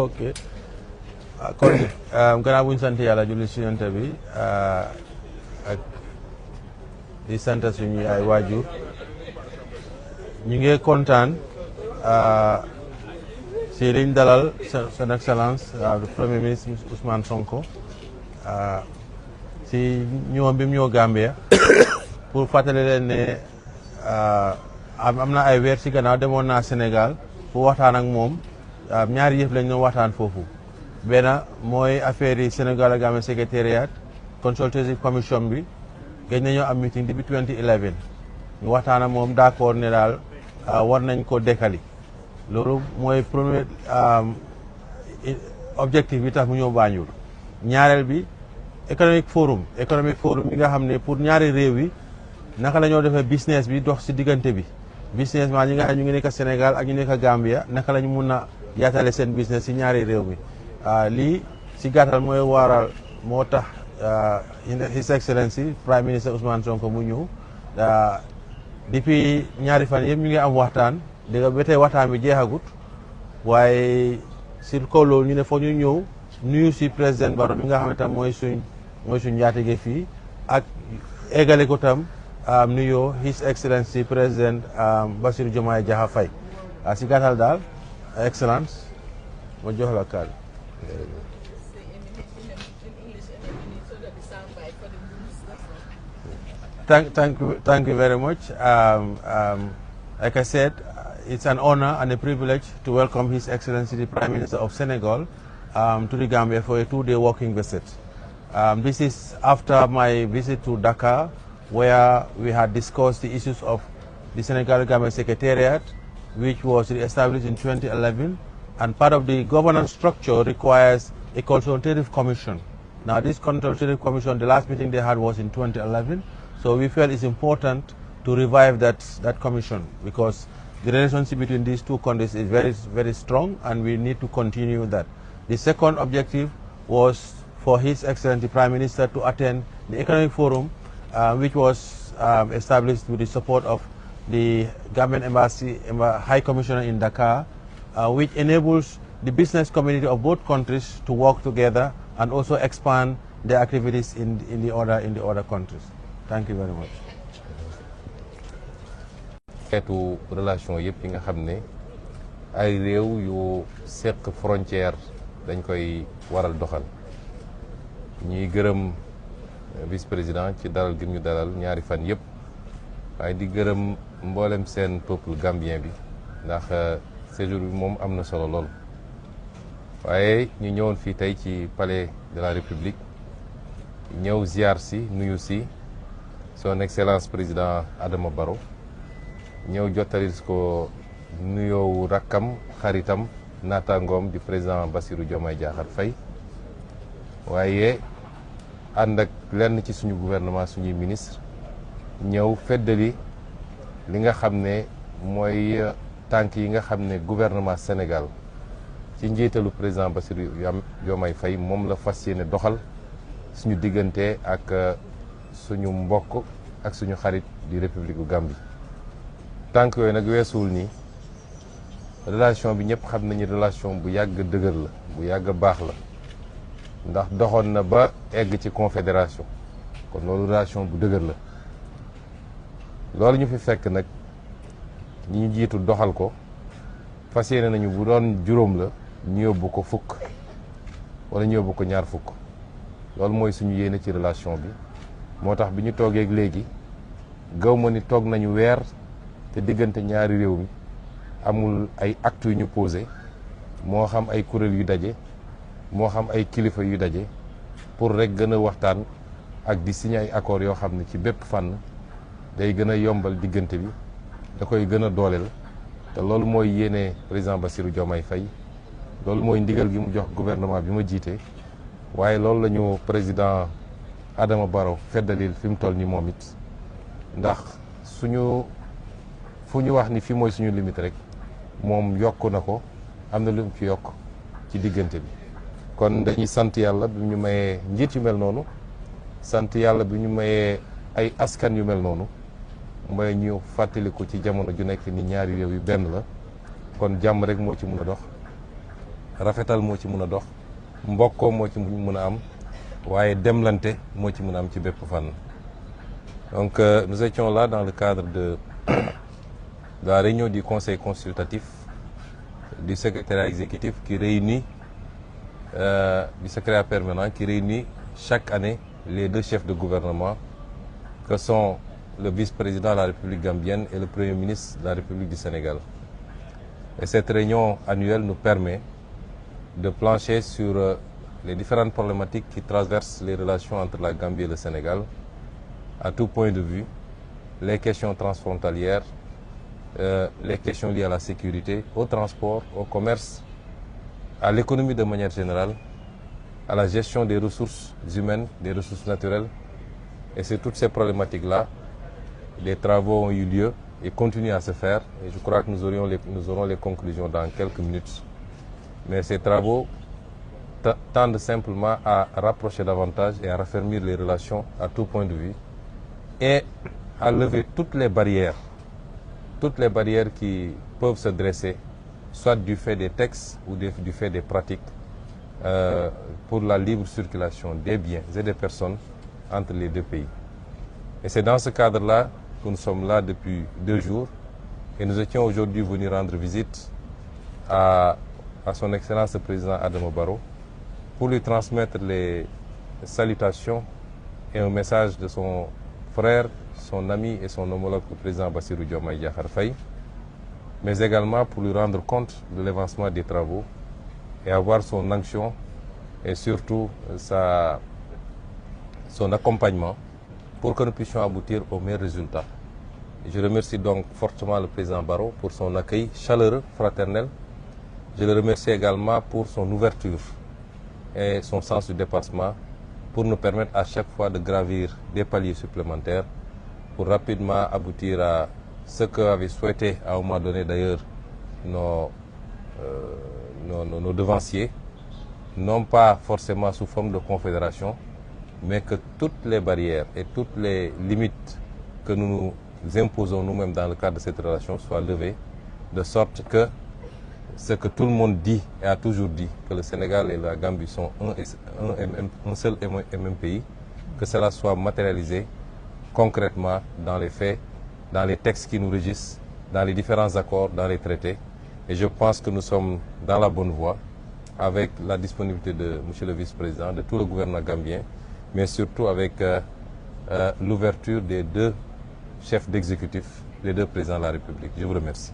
ok kon gannaaw bu ñu sant yàlla julli si yonent bi ak di sant suñu ay waajur ñu ngi kontaan si liñ dalal son excellence premier ministre Ousmane Sonko si ñëwam bi mu ñëw Gambia pour fàttali leen ne am na ay weer si gannaaw demoon naa Sénégal pour waxtaan ak moom ñaari yëf lañ doon waxtaan foofu benn mooy affaire yi Sénégal ak Gambia secrétariat consultative commission bi gëj nañoo am meeting depuis 2011 ñu waxtaan ak moom d'accord ne daal war nañ ko dekkali loolu mooy premier objectif bi tax mu ñëw Banjul ñaareel bi economic forum bi nga xam ne pour ñaari réew yi naka la ñoo defee business bi dox si diggante bi business maa ñi nga xam ñu ngi nekk Sénégal ak ñu nekk Gambia naka la ñu mun a yaatale seen business si ñaari réew mi lii si gàttal mooy waral moo tax His Excellency Prime Minister Ousmane Sonko mu ñëw depuis ñaari fan yëpp ñu ngi am waxtaan dégg nga ba tey waxtaan bi jeexagut waaye si kaw loolu ñu ne foog ñu ñëw nuyu si président Barrow mi nga xam ne tam mooy suñ njaatige fii ak eggale ko tam nuyoo His Excellency président Bassirou Diomaye Diakhar Faye si gàttal daal excellence ma jox la kàddu. Thank you very much. Like I said, it's an honor and a privilege to welcome His Excellency the Prime Minister of Senegal to the Gambia for a 2-day working visit. This is after my visit to Dakar, where we had discussed the issues of the Senegal-Gambia Secretariat, which was established in 2011, and part of the governance structure requires a consultative commission. Now, this consultative commission, the last meeting they had was in 2011, so we felt it's important to revive that commission because the relationship between these two countries is very, very strong, and we need to continue that. The second objective was for His Excellency Prime Minister to attend the Economic Forum, which was established with the support of the Gambian Embassy High Commissioner in Dakar, which enables the business community of both countries to work together and also expand their activities in the other countries. Thank you very much. xeetu relation yëpp yi nga xam ne ay réew yu seq frontière dañ koy waral doxal ñuy gërëm vice-président ci dalal gi ñu dalal ñaari fan yëpp waaye di gërëm mboolem seen peuple gambien bi ndax séjour bi moom am na solo lool waaye ñu ñëwoon fii tey ci palais de la République ñëw ziar si nuyu si son excellence président Adama Barrow ñëw jottalis ko nuyoowu rakkam xaritam naataangoom di président Bassirou Diomaye Diakhar Faye waaye ànd ak lenn ci suñu gouvernement suñuy ministre ñëw feddali li nga xam ne mooy tànk yi nga xam ne gouvernement Sénégal ci njiitalu président Bassirou Diomaye Faye moom la fas yéene doxal suñu diggante ak suñu mbokk ak suñu xarit di République bu Gambie tànk yooyu nag weesuwul nii relation bi ñëpp xam nañu relation bu yàgg dëgër la bu yàgg baax la ndax doxoon na ba egg ci confédération kon loolu relation bu dëgër la loolu ñu fi fekk nag ñi ñu jiitu doxal ko fas yéene nañu bu doon juróom la ñu yóbbu ko fukk wala ñu yóbbu ko ñaar fukk loolu mooy suñu yéene ci relation bi moo tax bi ñu toogee léegi gaw ma ni toog nañu weer te diggante ñaari réew mi amul ay actes yu ñu posé moo xam ay kuréel yu daje moo xam ay kilifa yu daje pour rek gën a waxtaan ak di signé ay accords yoo xam ne ci bépp fànn day gën a yombal diggante bi da koy gën a dooleel te loolu mooy yéene président Bassirou Diomaye Faye loolu mooy ndigal gi mu jox gouvernement bi ma jiite waaye loolu la ñu président Adama Barrow feddalil fi mu toll ni moom it ndax fu ñu wax ni fii mooy suñu limite rek moom yokk na ko am na lu mu ci yokk ci diggante bi kon dañuy sant yàlla bi ñu mayee njiit yu mel noonu sant yàlla bi ñu mayee ay askan yu mel noonu mooy ñu fàttaliku ci jamono ju nekk ni ñaari réew yu benn la kon jàmm rek moo ci mun a dox rafetal moo ci mën a dox mbokkoo moo ci mën a am waaye demlante moo ci mën a am ci bépp fànn. Donc nous étions là dans le cadre de la réunion du conseil consultatif du secrétariat exécutif qui réunit du secrétariat permanent qui réunit chaque année les deux chefs de gouvernement que sont le vice-président de la République gambienne et le Premier ministre de la République du Sénégal. Et cette réunion annuelle nous permet de plancher sur les différentes problématiques qui traversent les relations entre la Gambie et le Sénégal, à tout point de vue, les questions transfrontalières, les questions liées à la sécurité, au transport, au commerce, à l'économie de manière générale, à la gestion des ressources humaines, des ressources naturelles. Et c'est toutes ces problématiques-là, les travaux ont eu lieu et continuent à se faire. Et je crois que nous aurons les conclusions dans quelques minutes. Mais ces travaux tendent simplement à rapprocher davantage et à raffermir les relations à tout point de vue et à lever toutes les barrières qui peuvent se dresser, soit du fait des textes ou du fait des pratiques, pour la libre circulation des biens et des personnes entre les deux pays. Et c'est dans ce cadre-là que nous sommes là depuis 2 jours et nous étions aujourd'hui venus rendre visite à son Excellence le Président Adama Barrow pour lui transmettre les salutations et un message de son frère, son ami et son homologue, le Président Bassirou Diomaye Diakhar Faye, mais également pour lui rendre compte de l'avancement des travaux et avoir son action et surtout son accompagnement pour que nous puissions aboutir aux meilleurs résultats. Et je remercie donc fortement le Président Barrow pour son accueil chaleureux, fraternel. Je le remercie également pour son ouverture et son sens du dépassement pour nous permettre à chaque fois de gravir des paliers supplémentaires pour rapidement aboutir à ce qu'avaient souhaité à un moment donné d'ailleurs nos devanciers, non pas forcément sous forme de confédération, mais que toutes les barrières et toutes les limites que nous nous imposons nous-mêmes dans le cadre de cette relation soient levées, de sorte que ce que tout le monde dit et a toujours dit, que le Sénégal et la Gambie sont un seul et même pays, que cela soit matérialisé concrètement dans les faits, dans les textes qui nous régissent, dans les différents accords, dans les traités. Et je pense que nous sommes dans la bonne voie avec la disponibilité de M. le vice-président, de tout le gouvernement gambien, mais surtout avec l'ouverture des 2 chefs d'exécutif, les 2 présidents de la République. Je vous remercie.